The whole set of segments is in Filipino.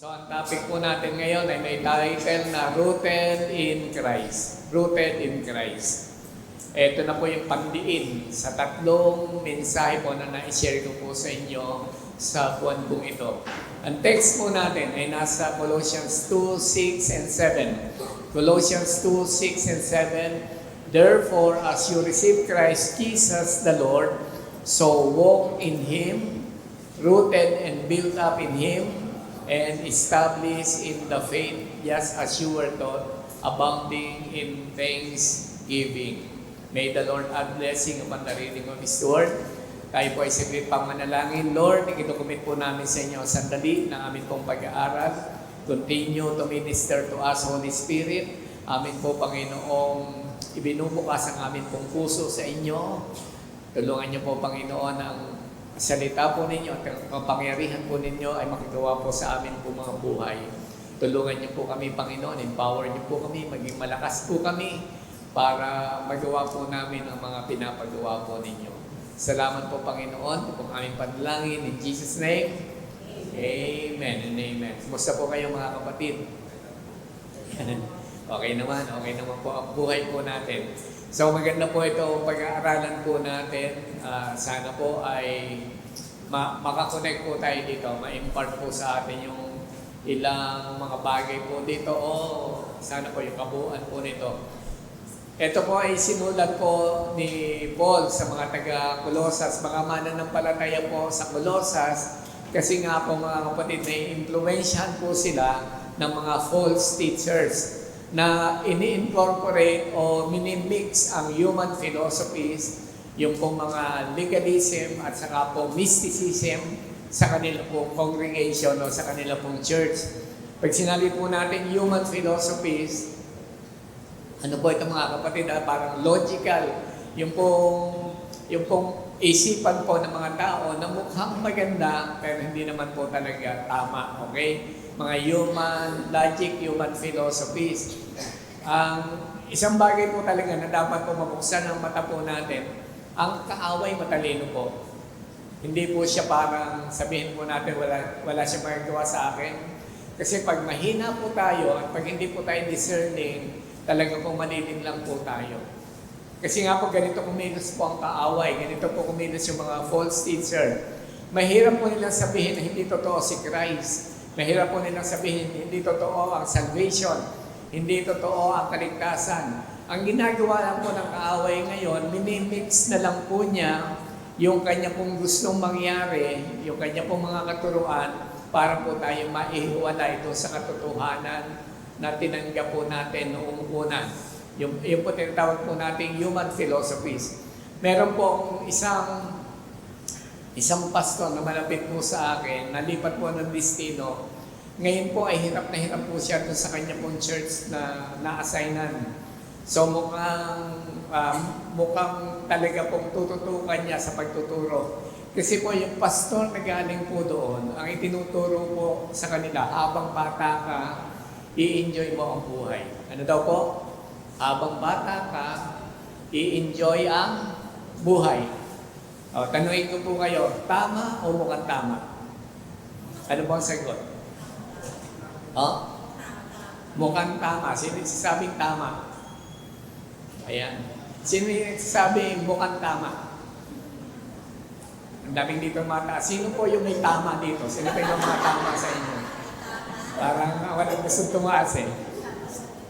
So ang topic po natin ngayon ay may title na Rooted in Christ. Rooted in Christ. Ito na po yung pandiin sa tatlong mensahe po na na-share ko po sa inyo sa buwan pong ito. Ang text po natin ay nasa Colossians 2, 6, and 7. Colossians 2, 6, and 7. Therefore, as you receive Christ Jesus the Lord, so walk in Him, rooted and built up in Him, and established in the faith, just as you were taught, abounding in thanksgiving. May the Lord add blessing upon the reading of His Word. Tayo po ay saglit pang manalangin. Lord, ito-commit po namin sa inyo ang sandali ng aming pong pag-aaral. Continue to minister to us, Holy Spirit. Amin po, Panginoong, ibinubukas ang aming pong puso sa inyo. Tulungan niyo po, Panginoon, ang salita po ninyo at ang kapangyarihan po ninyo ay makagawa po sa amin po mga buhay. Tulungan niyo po kami, Panginoon. Empower niyo po kami. Maging malakas po kami para magawa po namin ang mga pinapagawa po ninyo. Salamat po, Panginoon. Ito pong aming panalangin. In Jesus' name, Amen and Amen. Kumusta po kayo, mga kapatid? Okay naman po ang buhay po natin. So maganda po ito pag-aaralan po natin. Sana po ay makakonect po tayo dito, ma-impart po sa atin yung ilang mga bagay po dito o sana po yung kabuuan po nito. Ito po ay sinulat po ni Paul sa mga taga-Colosas, mga mananampalataya po sa Colosas, kasi nga po mga kapatid, na-influensyahan po sila ng mga false teachers na ini-incorporate o minimix ang human philosophies, yung pong mga legalism at saka po mysticism sa kanila po congregation o sa kanila pong church. Pag sinabi po natin human philosophies, ano po ito mga kapatid, parang logical, yung pong isipan po ng mga tao na mukhang maganda pero hindi naman po talaga tama, okay? Mga human logic, human philosophies. Ang isang bagay po talaga na dapat po mabuksan ang mata po natin, ang kaaway matalino po. Hindi po siya parang sabihin po natin wala siya magagawa sa akin. Kasi pag mahina po tayo at pag hindi po tayo discerning, talaga po malilim lang po tayo. Kasi nga po ganito kumilos po ang kaaway, ganito po kumilos yung mga false teacher. Mahirap po nilang sabihin na hindi totoo si Christ. Mahirap po nilang sabihin, hindi totoo ang salvation, hindi totoo ang kaligtasan. Ang ginagawa lang po ng kaaway ngayon, minimix na lang po niya yung kanya pong gustong mangyari, yung kanya pong mga katuruan, para po tayo maihiwala ito sa katotohanan na tinanggap po natin noong una. Yung po tinatawag po natin human philosophies. Meron po isang pastor na malapit po sa akin, nalipat po ng destino. Ngayon po ay hirap na hirap po siya doon sa kanya pong church na na-assignan. So mukhang talaga pong tututukan niya sa pagtuturo. Kasi po yung pastor na galing po doon, ang itinuturo po sa kanila, habang bata ka, i-enjoy mo ang buhay. Ano daw po? Habang bata ka, i-enjoy ang buhay. O, tanungin ko po kayo, tama o mukhang tama? Ano bang sagot? O? Mukhang tama. Sino nagsasabing tama? Ayan. Sino nagsasabing mukhang tama? Ang daming dito mata. Sino po yung may tama dito? Sino po yung mga tama sa inyo? Parang walang gusto tumaas eh.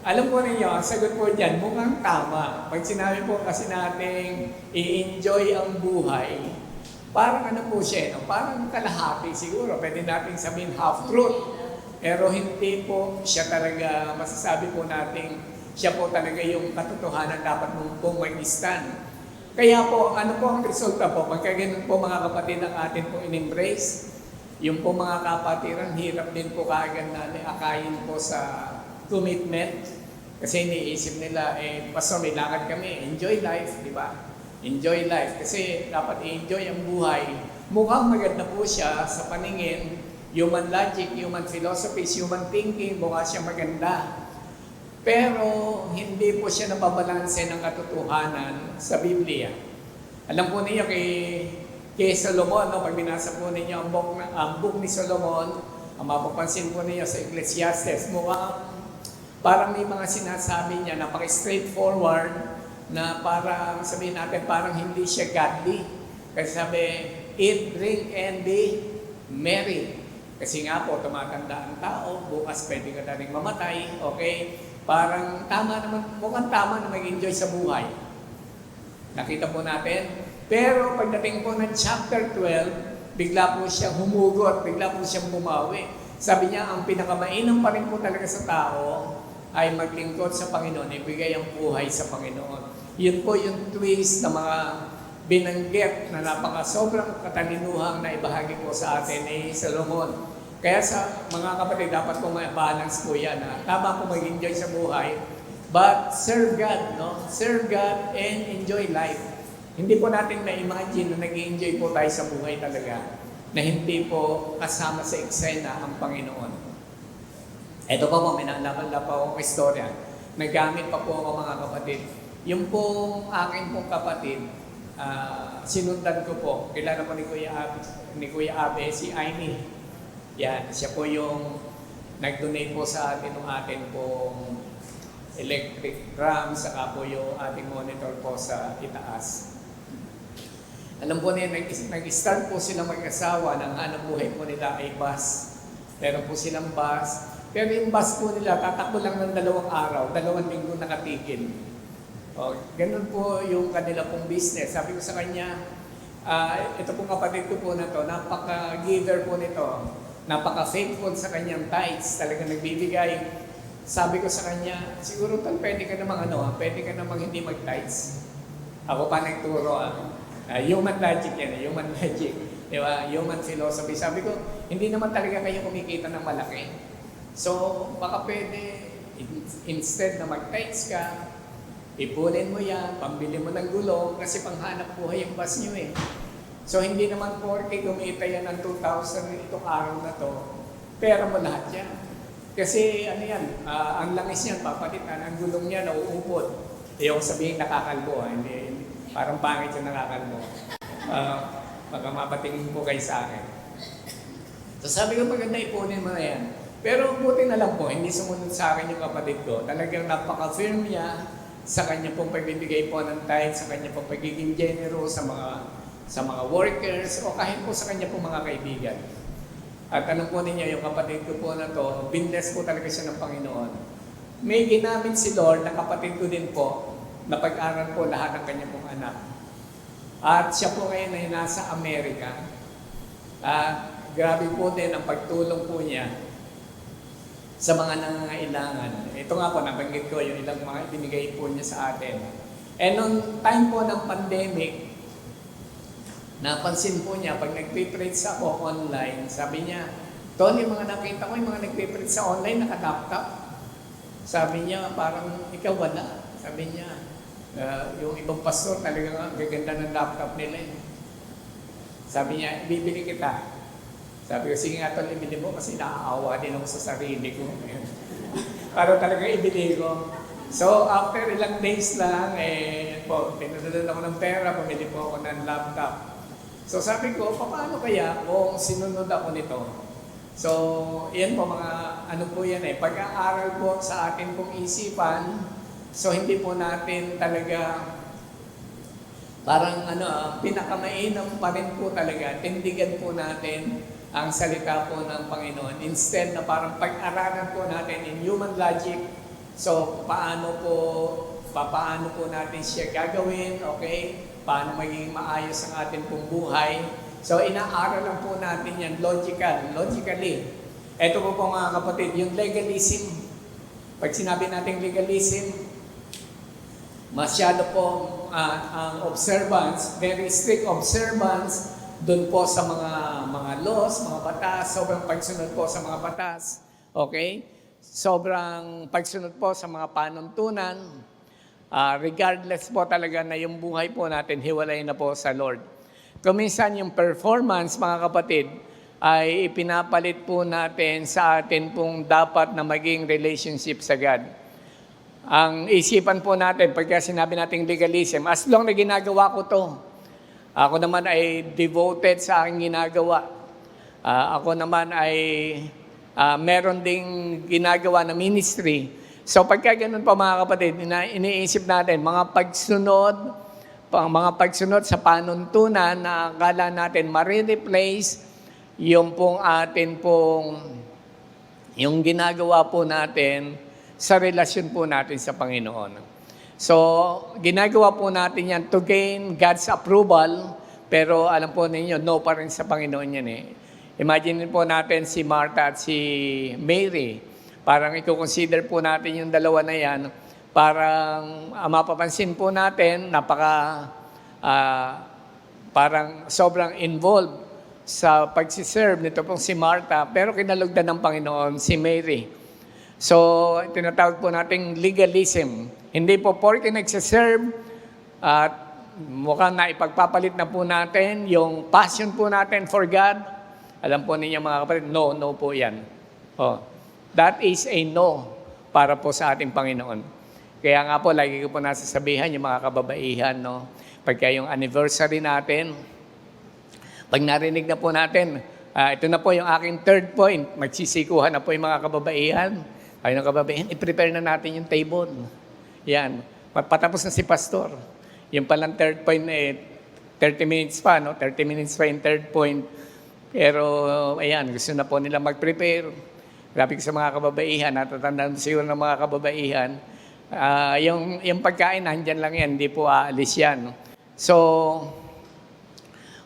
Alam po ninyo, ang sagot po dyan, mukhang tama. Pag sinabi po kasi natin, i-enjoy ang buhay, parang ano po siya, no? Parang kalahati siguro. Pwede natin sabihin half-truth. Pero hindi po siya talaga, masasabi po natin, siya po talaga yung katotohanan dapat mong pong mag-stand. Kaya po, ano po ang resulta po? Pagka ganun po mga kapatid ang atin po in-embrace, yung po mga kapatiran, hirap din po kaagad na akayin po sa commitment. Kasi iniisip nila, pastor, may lakad kami, enjoy life, di ba? Enjoy life. Kasi dapat i-enjoy ang buhay. Mukhang maganda po siya sa paningin, human logic, human philosophies, human thinking, mukha siya maganda. Pero hindi po siya nababalanse ng katotohanan sa Biblia. Alam po niyo kay Solomon, no? Pag binasa po ninyo ang book ni Solomon, Ang mapapansin po niyo sa Ecclesiastes, mukhang parang may mga sinasabi niya, napaka-straightforward, na parang sabihin natin, parang hindi siya godly. Kasi sabi, eat, drink, and be merry. Kasi nga po, tumatanda ang tao, bukas pwede ka na rin mamatay, okay? Parang tama naman, mukhang tama na mag-enjoy sa buhay. Nakita po natin. Pero pagdating po ng chapter 12, bigla po siyang humugot, bigla po siyang bumawi. Sabi niya, ang pinakamainam pa rin po talaga sa tao ay maglingkod sa Panginoon, ibigay ang buhay sa Panginoon. Yun po yung twist na mga binanggit na sobrang katalinuhang na ibahagi po sa atin ni Solomon. Kaya sa mga kapatid, dapat po may balance po yan. Tama po mag-enjoy sa buhay, but serve God, no? Serve God and enjoy life. Hindi po natin na-imagine na nag-enjoy po tayo sa buhay talaga, na hindi po kasama sa eksena ang Panginoon. Ito pa po, may naalala pa akong istorya. Nagamit pa po ako mga kapatid. Yung pong aking pong kapatid, sinundan ko po. Kilala po ni Kuya Abe, si Aimee. Yan, siya po yung nag-donate po sa atin ng atin pong electric drum, saka po yung ating monitor po sa itaas. Alam po niya, nag-start po silang mag-asawa ng hanap buhay po nila ay bus. Meron po silang bus. Pero yung bus po nila, tatakbo lang ng 2 araw, 2 linggo nakatigil. O, ganun po yung kanila pong business. Sabi ko sa kanya, ito pong kapatid ko po na to, napaka-giver po nito, napaka-faithful sa kanyang tithes, talagang nagbibigay. Sabi ko sa kanya, siguro tal, pwede ka namang pwede ka namang hindi mag-tithes. Ako pa nagturo, human logic yan, human logic. Diba? Human philosophy. Sabi ko, hindi naman talaga kayo kumikita ng malaki. So, baka pwede, instead na mag-tithes ka, ipunin mo yan, pambili mo ng gulong, kasi panghanap buhay ang bus nyo eh. So, hindi naman porke kumita yan ng 2,000 itong araw na to, pera mo lahat yan. Kasi ano yan, ang langis niyan, papalitan, ang gulong niya, nauupod. Ayoko sabihin nakakalbo, hindi, parang pangit yung nakakalbo. Baka mapatingin po kayo sa akin. So, sabi ko, maganda ipunin mo na yan. Pero buti na lang po, hindi sumunod sa akin yung kapatid ko. Talagang napaka-firm niya sa kanya pong pagbibigay po ng tithe, sa kanya pong pagiging generous sa mga workers, o kahit po sa kanya pong mga kaibigan. At alam po ninyo, yung kapatid ko po na to, binless po talaga siya ng Panginoon. May ginamit si Lord na kapatid ko din po, na pag-aral po lahat ng kanya pong anak. At siya po ngayon ay nasa Amerika. Grabe po din ang pagtulong po niya sa mga nangangailangan. Ito nga po, nabanggit ko yung ilang mga ibinigay po niya sa atin. And nung time po ng pandemic, napansin po niya, pag nagpe-preach ako online, sabi niya, Tony, yung mga nakita ko, yung mga nagpe-preach sa online, naka-laptop. Sabi niya, parang ikaw wala. Sabi niya, yung ibang pastor talagang gaganda ng laptop nila. Sabi niya, ibibili kita. Sabi ko, sige nga tol, ibili mo kasi naaawa din ako sa sarili ko. Para talaga ibili ko. So, after ilang days lang, pinadala ako ng pera, pumili po ako ng laptop. So, sabi ko, paano kaya kung sinunod ako nito? So, yan po mga, po yan pag-aaral po sa atin pong isipan. So, hindi po natin talaga, parang pinakamainam pa rin po talaga, tindigan po natin ang salita po ng Panginoon. Instead na parang pag-aralan po natin in human logic, so paano po natin siya gagawin, okay? Paano magiging maayos ang ating pong buhay. So inaaral lang po natin yan logically. Ito po mga kapatid, yung legalism. Pag sinabi natin legalism, masyado po ang observance, very strict observance, doon po sa mga laws, mga batas, sobrang pagsunod po sa mga batas. Okay? Sobrang pagsunod po sa mga panuntunan. Regardless po talaga na yung buhay po natin, hiwalay na po sa Lord. Kuminsan yung performance, mga kapatid, ay ipinapalit po natin sa atin pong dapat na maging relationship sa God. Ang isipan po natin, pagka sinabi natin legalism, as long na ginagawa ko to, ako naman ay devoted sa aking ginagawa. Ako naman ay meron ding ginagawa na ministry. So pagka ganun po mga kapatid, iniisip natin, mga pagsunod sa panuntunan na akala natin marireplace yung pong atin pong, yung ginagawa po natin sa relasyon po natin sa Panginoon. So, ginagawa po natin yan to gain God's approval, pero alam po ninyo, no pa rin sa Panginoon yan eh. Imagine po natin si Martha at si Mary. Parang i-consider po natin yung dalawa na yan. Parang mapapansin po natin, parang sobrang involved sa pagsiserve nito pong si Martha, pero kinalugdan ng Panginoon si Mary. So, tinatawag po nating legalism. Hindi po porke nagsiserve at mukhang na ipagpapalit na po natin yung passion po natin for God. Alam po ninyo mga kapatid, no po yan. That is a no para po sa ating Panginoon. Kaya nga po, lagi ko po nasasabihan yung mga kababaihan, no? Pagka yung anniversary natin, pag narinig na po natin, ito na po yung aking third point, magsisikuhan na po yung mga kababaihan. Ay ng kababaihan, i-prepare na natin yung table. Yan, patapos na si pastor. Yung palang third point, 30 minutes pa, no? 30 minutes pa yung third point. Pero, ayan, gusto na po nila mag-prepare. Grabe ko sa mga kababaihan, natatandaan siguro ng mga kababaihan, yung pagkain, nandyan lang yan, hindi po aalis yan. So,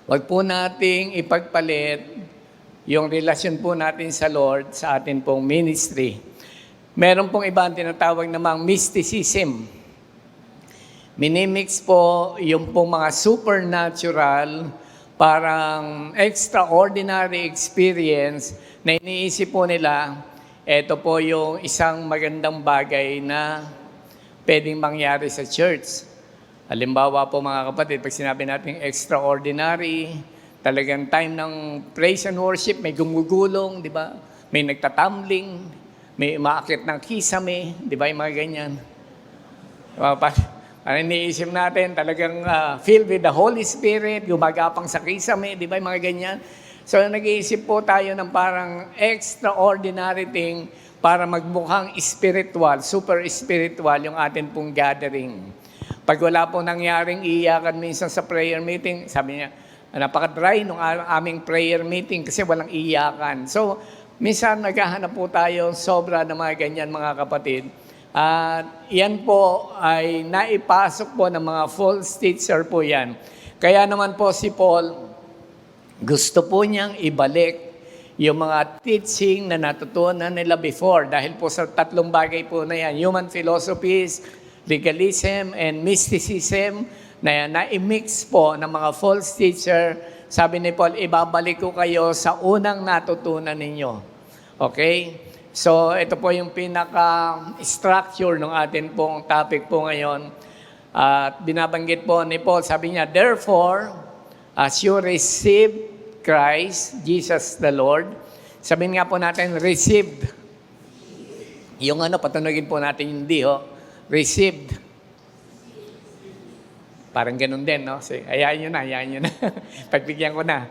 wag po nating ipagpalit yung relasyon po natin sa Lord sa atin pong ministry. Meron pong iba ang tinatawag namang mysticism. Minimix po yung pong mga supernatural, parang extraordinary experience na iniisip po nila, ito po yung isang magandang bagay na pwedeng mangyari sa church. Halimbawa po mga kapatid, pag sinabi natin extraordinary, talagang time ng praise and worship, may gumugulong, di ba? May nagtatumbling, may umaakit ng kisame, di ba? Yung mga ganyan. Parang iniisip natin, talagang filled with the Holy Spirit, gumagapang sa kisame, di ba? Yung mga ganyan. So nag-iisip po tayo ng parang extraordinary thing para magmukhang spiritual, super spiritual yung atin pong gathering. Pag wala po nangyaring iyakan minsan sa prayer meeting, sabi niya, napaka-dry nung aming prayer meeting kasi walang iyakan. So, minsan naghahanap po tayo sobra ng mga ganyan mga kapatid. At yan po ay naipasok po ng mga false teacher po yan. Kaya naman po si Paul, gusto po niyang ibalik yung mga teaching na natutunan nila before. Dahil po sa tatlong bagay po na yan, human philosophies, legalism, and mysticism, na na-mix po ng mga false teacher. Sabi ni Paul, ibabalik ko kayo sa unang natutunan ninyo. Okay? So, ito po yung pinaka-structure ng atin pong topic po ngayon. At binabanggit po ni Paul, sabi niya, therefore, as you receive Christ, Jesus the Lord, sabihin nga po natin, received. Yung patunogin po natin yung di, received. Parang ganun din, no? So, hayaan nyo na. Pagbigyan ko na.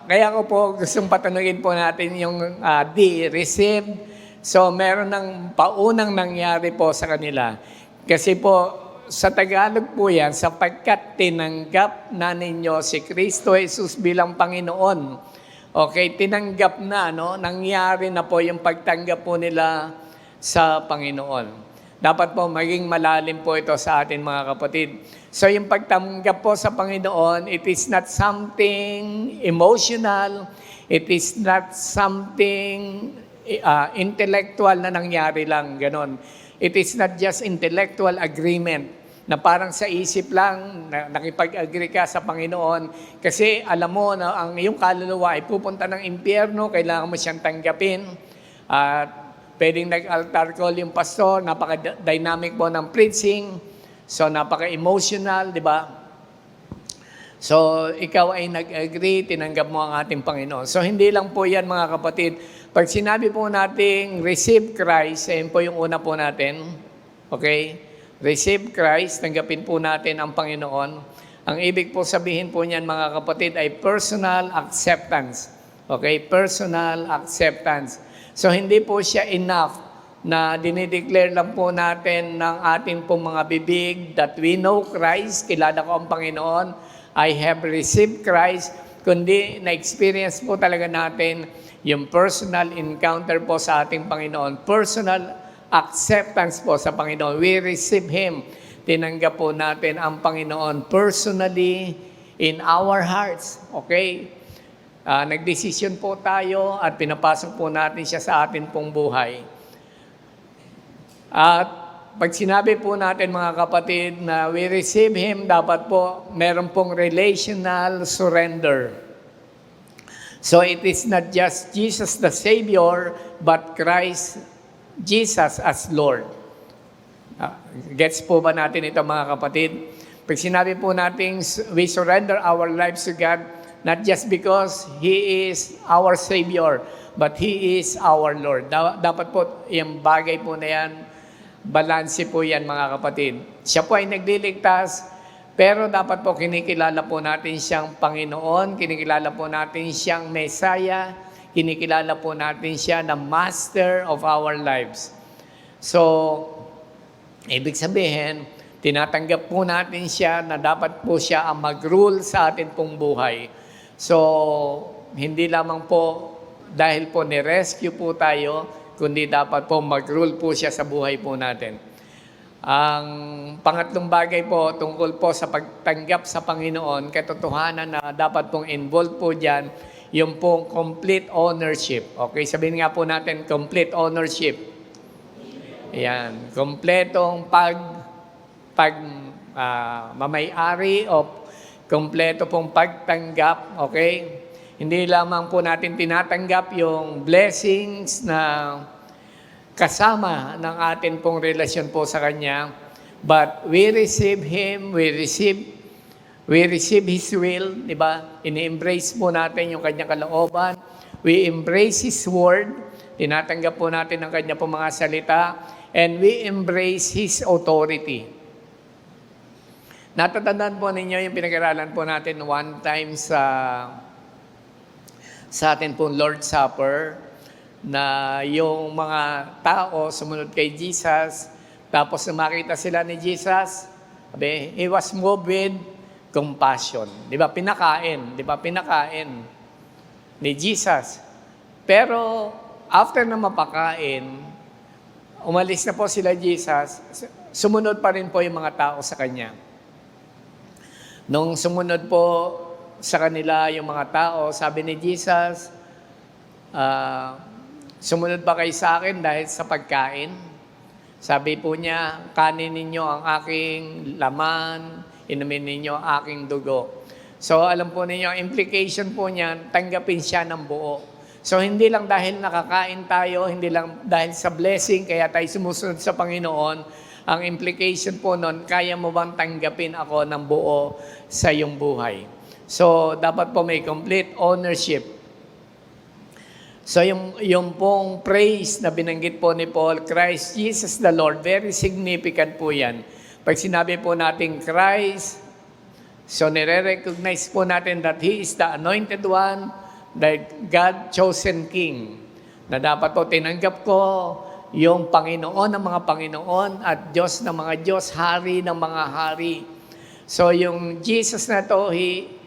Kaya ko po gustong patunogin po natin yung di, received. So, meron ng paunang nangyari po sa kanila. Kasi po, sa Tagalog po yan, sapagkat tinanggap na ninyo si Kristo Jesus bilang Panginoon. Okay, tinanggap na, no? Nangyari na po yung pagtanggap po nila sa Panginoon. Dapat po maging malalim po ito sa atin mga kapatid. So yung pagtanggap po sa Panginoon, it is not something emotional, it is not something intellectual na nangyari lang, ganon. It is not just intellectual agreement na parang sa isip lang, nakipag-agree ka sa Panginoon kasi alam mo na ang iyong kaluluwa ay pupunta ng impyerno, kailangan mo siyang tanggapin. At pwedeng nag-altar call yung pastor, napaka-dynamic po ng preaching, so napaka-emotional, di ba? So, ikaw ay nag-agree, tinanggap mo ang ating Panginoon. So, hindi lang po yan mga kapatid. Pag sinabi po nating receive Christ, ayun po yung una po natin. Okay? Receive Christ, tanggapin po natin ang Panginoon. Ang ibig po sabihin po niyan mga kapatid ay personal acceptance. Okay? Personal acceptance. So hindi po siya enough na dinideclare lang po natin ng ating pong mga bibig that we know Christ, kilala ko ang Panginoon, I have received Christ, kundi na-experience po talaga natin yung personal encounter po sa ating Panginoon, personal acceptance po sa Panginoon. We receive Him. Tinanggap po natin ang Panginoon personally in our hearts. Okay? Nagdesisyon po tayo at pinapasok po natin siya sa atin pong buhay. At pag sinabi po natin mga kapatid na we receive Him, dapat po meron pong relational surrender. So it is not just Jesus the Savior, but Christ Jesus as Lord. Gets po ba natin ito mga kapatid? Pag sinabi po natin we surrender our lives to God, not just because He is our Savior, but He is our Lord. Dapat po yung bagay po na yan, balanse po yan mga kapatid. Siya po ay nagliligtas, pero dapat po kinikilala po natin siyang Panginoon, kinikilala po natin siyang Messiah, kinikilala po natin siya na Master of our lives. So, ibig sabihin, tinatanggap po natin siya na dapat po siya ang mag-rule sa atin pong buhay. So, hindi lamang po dahil po ni-rescue po tayo, kundi dapat po mag-rule po siya sa buhay po natin. Ang pangatlong bagay po tungkol po sa pagtanggap sa Panginoon, katotohanan na dapat pong involved po dyan, yung pong complete ownership. Okay, sabihin nga po natin, complete ownership. Ayan, kompletong mamay-ari o kompleto pong pagtanggap, okay? Hindi lamang po natin tinatanggap yung blessings na kasama ng atin pong relasyon po sa Kanya, but we receive Him, we receive His will, di ba? Ini-embrace po natin yung Kanyang kalooban, we embrace His word, tinatanggap po natin ang Kanya pong mga salita, and we embrace His authority. Natatandaan po ninyo yung pinag-aralan po natin one time sa atin pong Lord's Supper, na yung mga tao sumunod kay Jesus, tapos na makita sila ni Jesus, sabi, He was moved with compassion. Di ba? Pinakain ni Jesus. Pero after na mapakain, umalis na po sila Jesus, sumunod pa rin po yung mga tao sa Kanya. Nung sumunod po sa kanila yung mga tao, sabi ni Jesus, sumunod ba kayo sa akin dahil sa pagkain? Sabi po niya, kanin ninyo ang aking laman, inumin ninyo ang aking dugo. So alam po ninyo, ang implication po niyan, tanggapin siya ng buo. So hindi lang dahil nakakain tayo, hindi lang dahil sa blessing, kaya tayo sumusunod sa Panginoon, ang implication po nun, kaya mo bang tanggapin ako ng buo sa iyong buhay? So, dapat po may complete ownership. So, yung pong praise na binanggit po ni Paul, Christ Jesus the Lord, very significant po yan. Pag sinabi po natin Christ, so nire-recognize po natin that He is the anointed one, the God-chosen King, na dapat po tinanggap ko yung Panginoon ng mga Panginoon at Diyos ng mga Diyos, Hari ng mga Hari. So, yung Jesus na to, He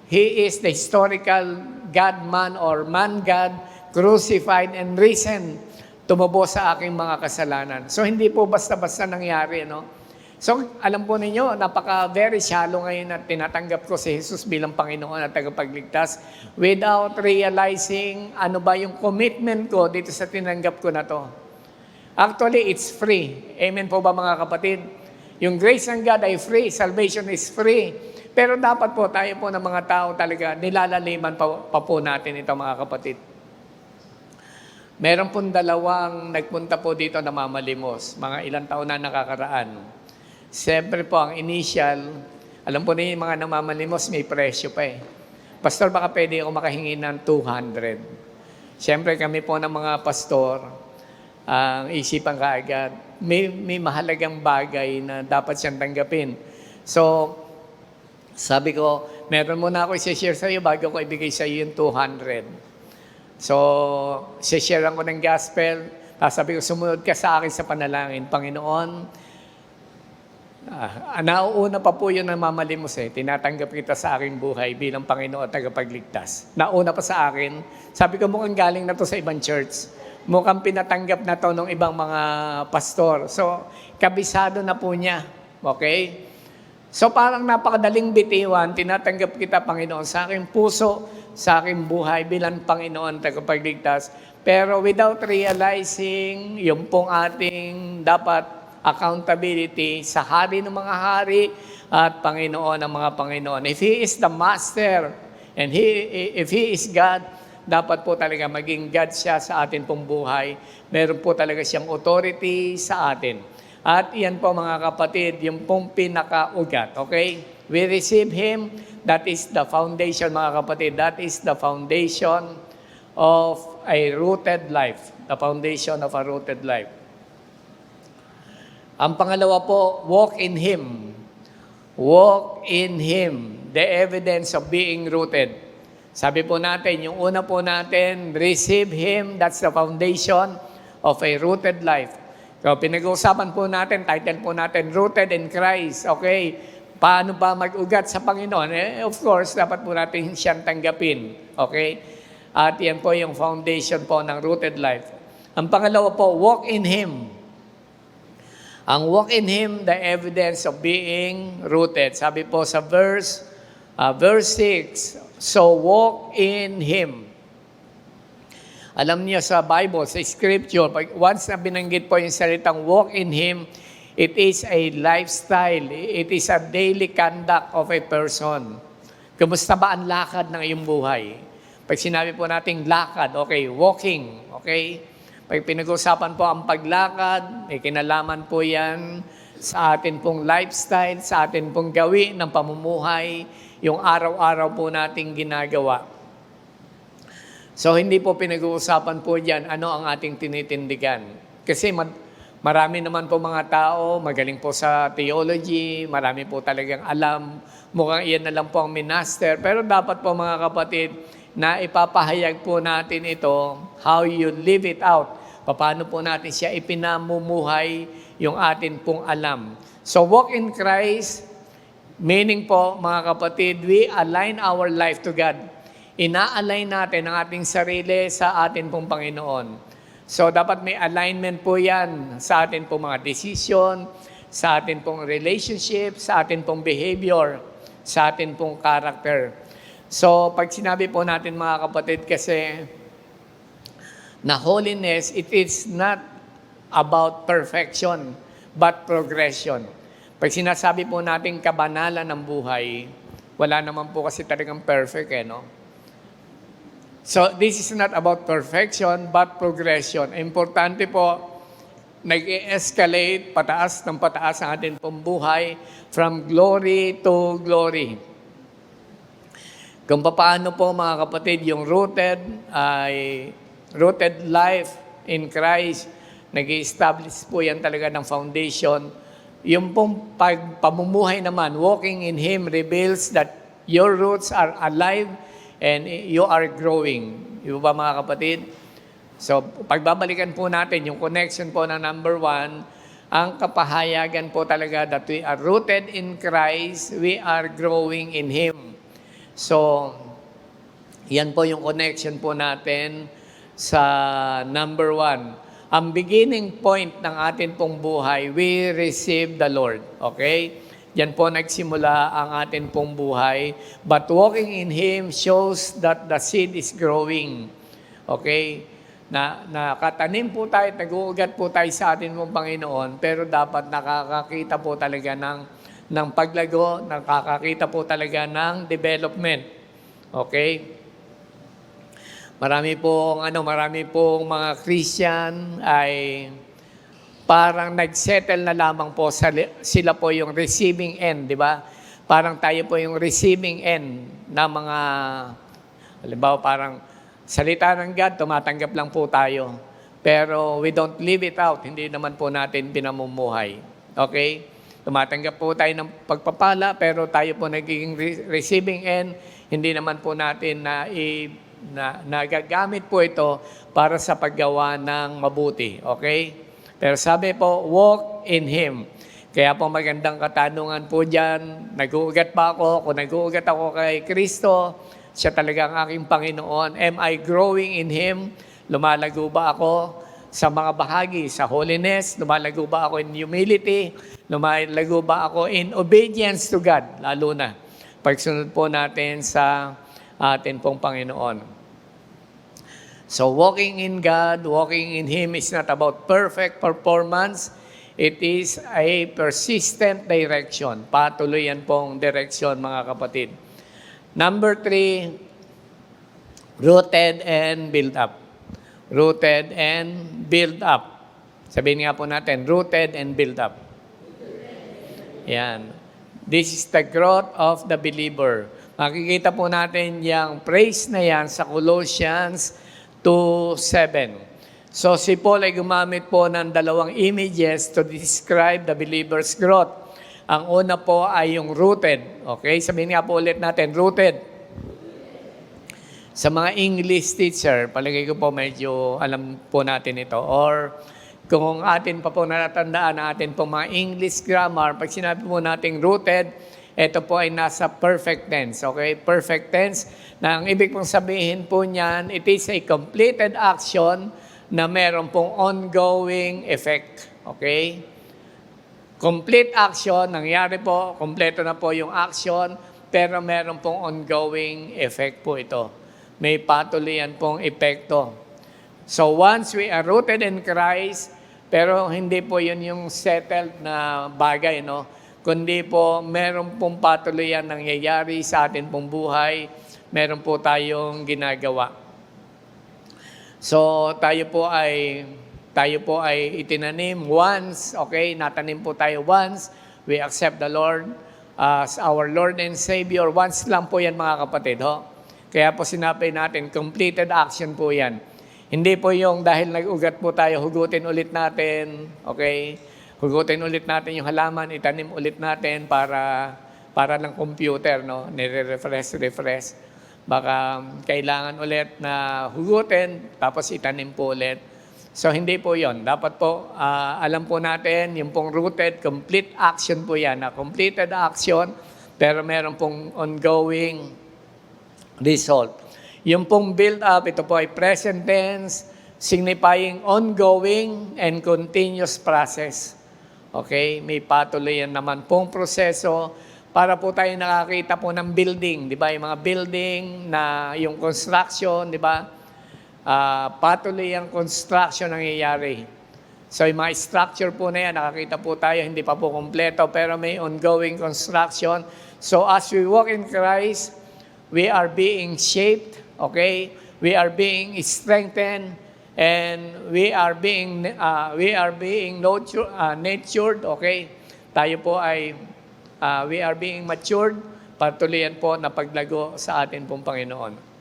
is the historical God-man or man-God, crucified and risen, tumubos sa aking mga kasalanan. So, hindi po basta-basta nangyari, no? So, alam po ninyo, very shallow ngayon na tinatanggap ko si Jesus bilang Panginoon at tagapagligtas without realizing ano ba yung commitment ko dito sa tinanggap ko na to. Actually, it's free. Amen po ba mga kapatid? Yung grace ng God ay free, salvation is free. Pero dapat po tayo po ng mga tao talaga, nilalaliman pa po natin ito mga kapatid. Meron pong dalawang nagpunta po dito na mamalimos, mga ilang taon na nakakaraan. Siyempre po, ang initial, alam po niyo yung mga namamalimos, may presyo pa eh. Pastor, baka pwede ako makahingi ng 200. Siyempre kami po ng mga pastor, ang isipan kaagad, may mahalagang bagay na dapat siyang tanggapin. So, sabi ko, meron muna ako i-share sa iyo bago ko ibigay sa iyo yung 200. So, share ko ng gospel. Tapos sabi ko, sumunod ka sa akin sa panalangin. Panginoon, nauuna pa po yun ang mamalimos tinatanggap kita sa aking buhay bilang Panginoon at tagapagligtas. Nauna pa sa akin. Sabi ko, mukhang galing na to sa ibang church. Mukhang pinatanggap na to ng ibang mga pastor. So, kabisado na po niya. Okay? So, parang napakadaling bitiwan. Tinatanggap kita, Panginoon, sa aking puso, sa aking buhay bilang Panginoon at tagapagligtas. Pero without realizing yung pong ating dapat accountability sa hari ng mga hari at Panginoon ng mga Panginoon. If He is the Master and if He is God, dapat po talaga maging God siya sa atin pong buhay. Meron po talaga siyang authority sa atin. At iyan po mga kapatid, yung pong pinakaugat. Okay? We receive Him. That is the foundation mga kapatid. That is the foundation of a rooted life. The foundation of a rooted life. Ang pangalawa po, walk in Him. Walk in Him. The evidence of being rooted. Sabi po natin, yung una po natin, receive Him. That's the foundation of a rooted life. So, pinag-uusapan po natin, title po natin, Rooted in Christ. Okay, paano ba mag-ugat sa Panginoon? Of course, dapat po natin siyang tanggapin. Okay? At yan po yung foundation po ng rooted life. Ang pangalawa po, walk in Him. Ang walk in Him, the evidence of being rooted. Sabi po sa verse 6, so walk in Him. Alam niyo sa Bible, sa Scripture, once na binanggit po yung salitang walk in Him, it is a lifestyle. It is a daily conduct of a person. Kumusta ba ang lakad ng iyong buhay? Pag sinabi po nating lakad, okay, walking, okay? Pag pinag-usapan po ang paglakad, may kinalaman po yan sa atin pong lifestyle, sa atin pong gawi ng pamumuhay, yung araw-araw po nating ginagawa. So, hindi po pinag-uusapan po dyan ano ang ating tinitindigan. Kasi marami naman po mga tao, magaling po sa theology, marami po talagang alam, mukhang iyan na lang po ang minaster. Pero dapat po mga kapatid, na ipapahayag po natin ito, how you live it out. Paano po natin siya ipinamumuhay yung atin pong alam. So, walk in Christ, meaning po mga kapatid, we align our life to God. Ina-align natin ang ating sarili sa atin pong Panginoon. So, dapat may alignment po yan sa atin pong mga decision, sa atin pong relationship, sa atin pong behavior, sa atin pong character. So, pag sinabi po natin mga kapatid kasi na holiness, it is not about perfection, but progression. Pag sinasabi po natin kabanalan ng buhay, wala naman po kasi talagang perfect no? So, this is not about perfection, but progression. Importante po, nag-escalate pataas ng pataas ang ating pong buhay from glory to glory. Kung paano po mga kapatid, yung rooted life in Christ, nag-establish po yan talaga ng foundation. Yung pong pamumuhay naman, walking in Him reveals that your roots are alive and you are growing. Di ba mga kapatid? So, pagbabalikan po natin yung connection po ng number 1, ang kapahayagan po talaga that we are rooted in Christ, we are growing in Him. So, yan po yung connection po natin sa number 1. Ang beginning point ng atin pong buhay, we receive the Lord. Okay? Yan po nagsimula ang atin pong buhay. But walking in Him shows that the seed is growing. Okay? Nakatanim po tayo, nag-uugat po tayo sa atin pong Panginoon, pero dapat nakakakita po talaga ng paglago, nakakakita po talaga ng development. Okay? Marami pong mga Christian ay parang nagsettle na lamang po, sila po yung receiving end, di ba? Parang tayo po yung receiving end na mga, halimbawa parang salita ng God, tumatanggap lang po tayo. Pero we don't live it out, hindi naman po natin pinamumuhay. Okay? Tumatanggap po tayo ng pagpapala, pero tayo po nagiging receiving end, hindi naman po natin na nagagamit po ito para sa paggawa ng mabuti. Okay? Pero sabi po, walk in Him. Kaya po magandang katanungan po dyan, nag-uugat ba ako? Kung nag-uugat ako kay Kristo, siya talaga ang aking Panginoon. Am I growing in Him? Lumalago ba ako sa mga bahagi, sa holiness? Lumalago ba ako in humility? Lumalago ba ako in obedience to God? Lalo na, pagsunod po natin sa atin pong Panginoon. So walking in God, walking in Him is not about perfect performance. It is a persistent direction. Patuloy yan pong direksyon, mga kapatid. Number 3, rooted and built up. Rooted and built up. Sabihin nga po natin, rooted and built up. Yan. This is the growth of the believer. Makikita po natin yung praise na yan sa Colossians 2:7. So si Paul ay gumamit po ng dalawang images to describe the believer's growth. Ang una po ay yung rooted. Okay? Sabihin nga po ulit natin, rooted. Sa mga English teacher, palagay ko po medyo alam po natin ito. Or kung atin pa po natatandaan atin po mga English grammar, pag sinabi po natin rooted, ito po ay nasa perfect tense. Okay? Perfect tense. Na ang ibig pong sabihin po niyan, it is a completed action na meron pong ongoing effect. Okay? Complete action, nangyari po, kompleto na po yung action, pero meron pong ongoing effect po ito. May patuloyan pong epekto. So once we are rooted in Christ, pero hindi po yun yung settled na bagay, no? Kundi po, meron pong patuloyan nangyayari sa atin pong buhay, meron po tayong ginagawa. So tayo po ay itinanim once, okay? Natanim po tayo once. We accept the Lord as our Lord and Savior. Once lang po yan, mga kapatid, ho? Kaya po sinabi natin, completed action po yan. Hindi po yung dahil nag-ugat po tayo, hugutin ulit natin, okay? Hugutin ulit natin yung halaman, itanim ulit natin para lang computer, no? Refresh. Baka kailangan ulit na hugutin, tapos itanim po ulit. So, hindi po yon. Dapat po, alam po natin, yung pong rooted, complete action po yan. Completed action, pero meron pong ongoing result. Yung pong build up, ito po ay present tense, signifying ongoing and continuous process. Okay? May patuloy yan naman pong proseso para po tayo nakakita po ng building, di ba? Yung mga building na yung construction, di ba? Patuloy ang construction nangyayari. So yung mga structure po na yan, nakakita po tayo, hindi pa po kompleto, pero may ongoing construction. So as we walk in Christ, we are being shaped, okay? We are being strengthened, and we are being nurtured, okay? Tayo po ay we are being matured, patuloyan po na paglago sa atin pong Panginoon.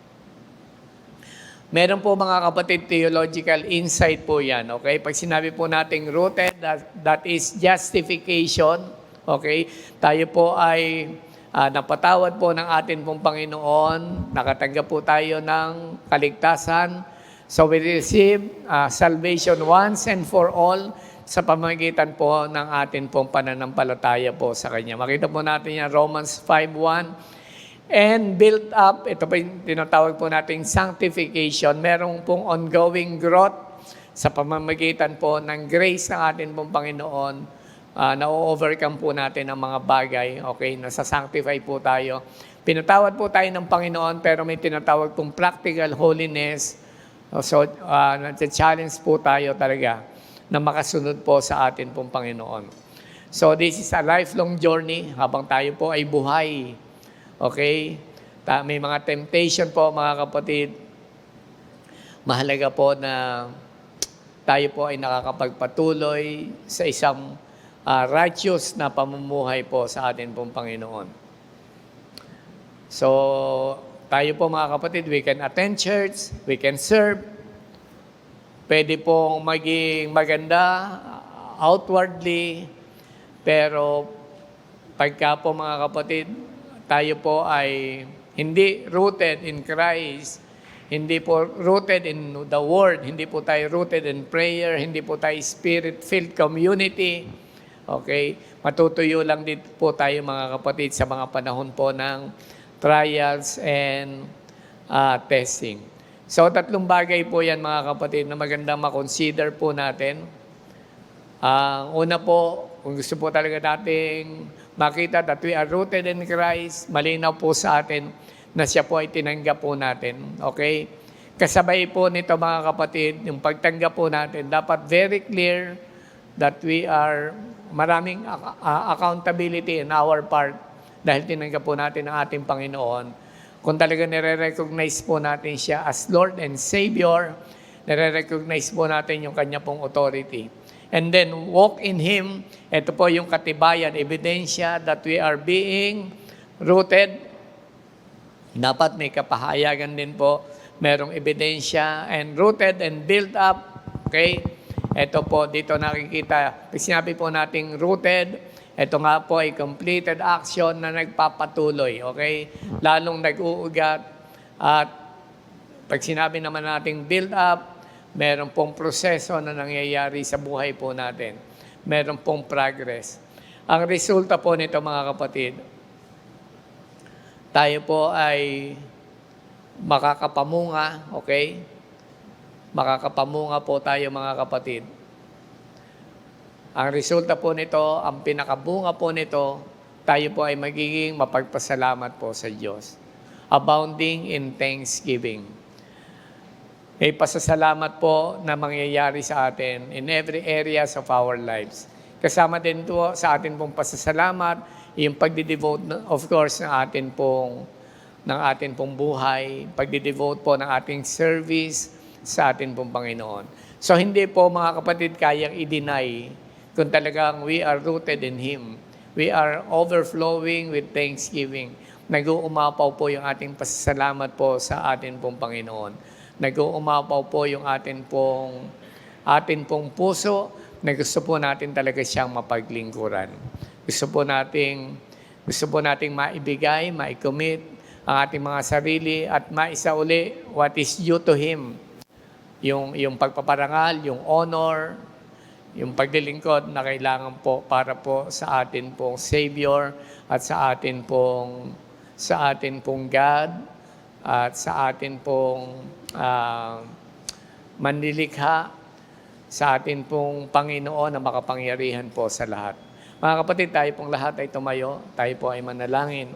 Meron po mga kapatid, theological insight po yan. Okay? Pag sinabi po nating rooted, that is justification. Okay? Tayo po ay napatawad po ng atin pong Panginoon. Nakatanggap po tayo ng kaligtasan. So we receive salvation once and for all sa pamamagitan po ng atin pong pananampalataya po sa Kanya. Makita po natin yan, Romans 5:1. And built up, ito po yung tinatawag po nating sanctification. Merong pong ongoing growth sa pamamagitan po ng grace ng atin pong Panginoon. Na-overcome po natin ang mga bagay, okay? Nasa-sanctify po tayo. Pinatawad po tayo ng Panginoon, pero may tinatawag pong practical holiness. So, nasa-challenge po tayo talaga na makasunod po sa atin pong Panginoon. So, this is a lifelong journey habang tayo po ay buhay. Okay? May mga temptation po, mga kapatid. Mahalaga po na tayo po ay nakakapagpatuloy sa isang righteous na pamumuhay po sa atin pong Panginoon. So, tayo po mga kapatid, we can attend church, we can serve, pwede pong maging maganda outwardly, pero pagka po mga kapatid, tayo po ay hindi rooted in Christ, Hindi po rooted in the Word, hindi po tayo rooted in prayer, hindi po tayo Spirit-filled community. Okay? Matutuyo lang din po tayo mga kapatid sa mga panahon po ng trials and testing. So, tatlong bagay po yan mga kapatid na magandang makonsider po natin. Ang una po, kung gusto po talaga nating makita that we are rooted in Christ, malinaw po sa atin na siya po ay tinanggap po natin. Okay? Kasabay po nito mga kapatid, yung pagtanggap po natin, dapat very clear that we are maraming accountability in our part dahil tinanggap po natin ang ating Panginoon. Kung talaga nire-recognize po natin siya as Lord and Savior, nire-recognize po natin yung kanya pong authority. And then walk in Him, ito po yung katibayan, ebidensya that we are being rooted. Dapat may kapahayagan din po, merong ebidensya, and rooted and built up. Okay? Ito po, dito nakikita, pag sinabi po nating rooted, ito nga po ay completed action na nagpapatuloy. Okay? Lalong nag-uugat. At pag sinabi naman nating build up, meron pong proseso na nangyayari sa buhay po natin. Meron pong progress. Ang resulta po nito mga kapatid, tayo po ay makakapamunga, okay? Makakapamunga po tayo mga kapatid. Ang resulta po nito, ang pinakabunga po nito, tayo po ay magiging mapagpasalamat po sa Diyos. Abounding in thanksgiving. May pasasalamat po na mangyayari sa atin in every areas of our lives. Kasama din po sa atin pong pasasalamat, yung pagdidevote, of course, ng atin pong buhay, pagdidevote po ng ating service sa atin pong Panginoon. So, hindi po mga kapatid kayang i-deny kung talagang we are rooted in Him. We are overflowing with thanksgiving. Nag-uumapaw po yung ating pasasalamat po sa atin pong Panginoon. Nag-uumapaw po yung atin pong puso na gusto po natin talaga siyang mapaglingkuran. Gusto po nating maibigay, maicommit ang ating mga sarili at maisauli what is due to Him. Yung pagpaparangal, yung honor, yung paglilingkod na kailangan po para po sa atin pong Savior at sa atin pong God at sa atin pong manlilikha, sa atin pong Panginoon na makapangyarihan po sa lahat. Mga kapatid, tayo pong lahat ay tumayo, tayo po ay manalangin.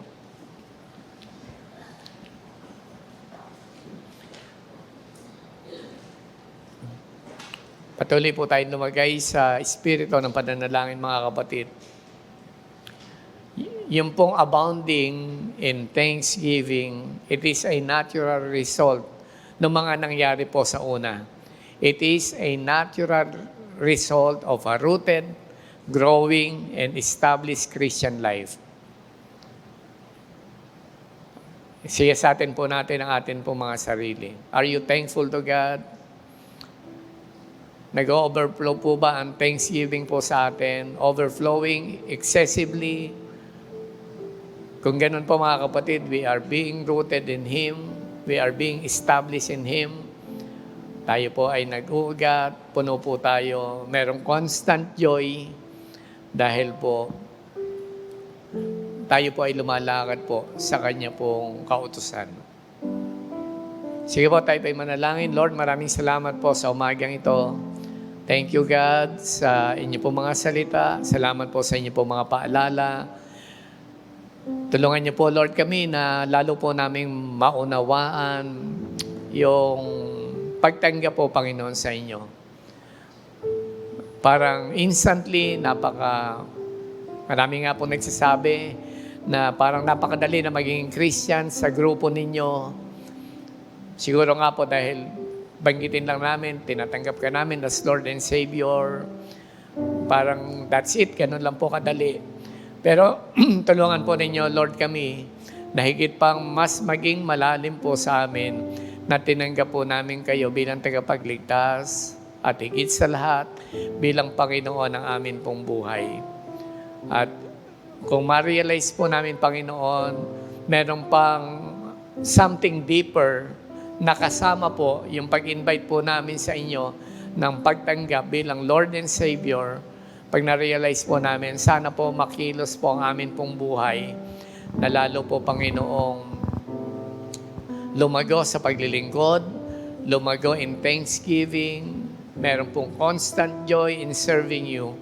Patuloy po tayo lumagay sa espiritu ng pananalangin mga kapatid. Yung pong abounding in thanksgiving, it is a natural result ng mga nangyari po sa una. It is a natural result of a rooted, growing, and established Christian life. Siyasatin po natin ang atin po mga sarili. Are you thankful to God? Nag-overflow po ba ang thanksgiving po sa atin? Overflowing excessively? Kung ganun po mga kapatid, we are being rooted in Him. We are being established in Him. Tayo po ay nag-uugat, puno po tayo, merong constant joy dahil po tayo po ay lumalakad po sa Kanya pong kautusan. Sige po, tayo po ay manalangin. Lord, maraming salamat po sa umagang ito. Thank you, God, sa inyo po mga salita. Salamat po sa inyo po mga paalala. Tulungan niyo po, Lord, kami na lalo po naming maunawaan yung pagtanggap po, Panginoon, sa inyo. Parang instantly, marami nga po nagsasabi na parang napakadali na maging Christian sa grupo ninyo. Siguro nga po dahil banggitin lang namin, tinatanggap ka namin as Lord and Savior. Parang that's it, ganun lang po kadali. Pero tulungan po ninyo, Lord, kami na higit pang mas maging malalim po sa amin na tinanggap po namin kayo bilang tagapagligtas at higit sa lahat bilang Panginoon ng amin pong buhay. At kung ma-realize po namin, Panginoon, meron pang something deeper nakasama po yung pag-invite po namin sa inyo ng pagtanggap bilang Lord and Savior. Pag na-realize po namin, sana po makilos po ang amin pong buhay na lalo po, Panginoong, lumago sa paglilingkod, lumago in thanksgiving, meron pong constant joy in serving you.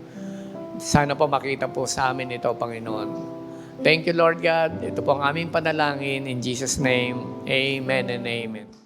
Sana po makita po sa amin ito, Panginoon. Thank you, Lord God. Ito po ang aming panalangin. In Jesus' name, amen and amen.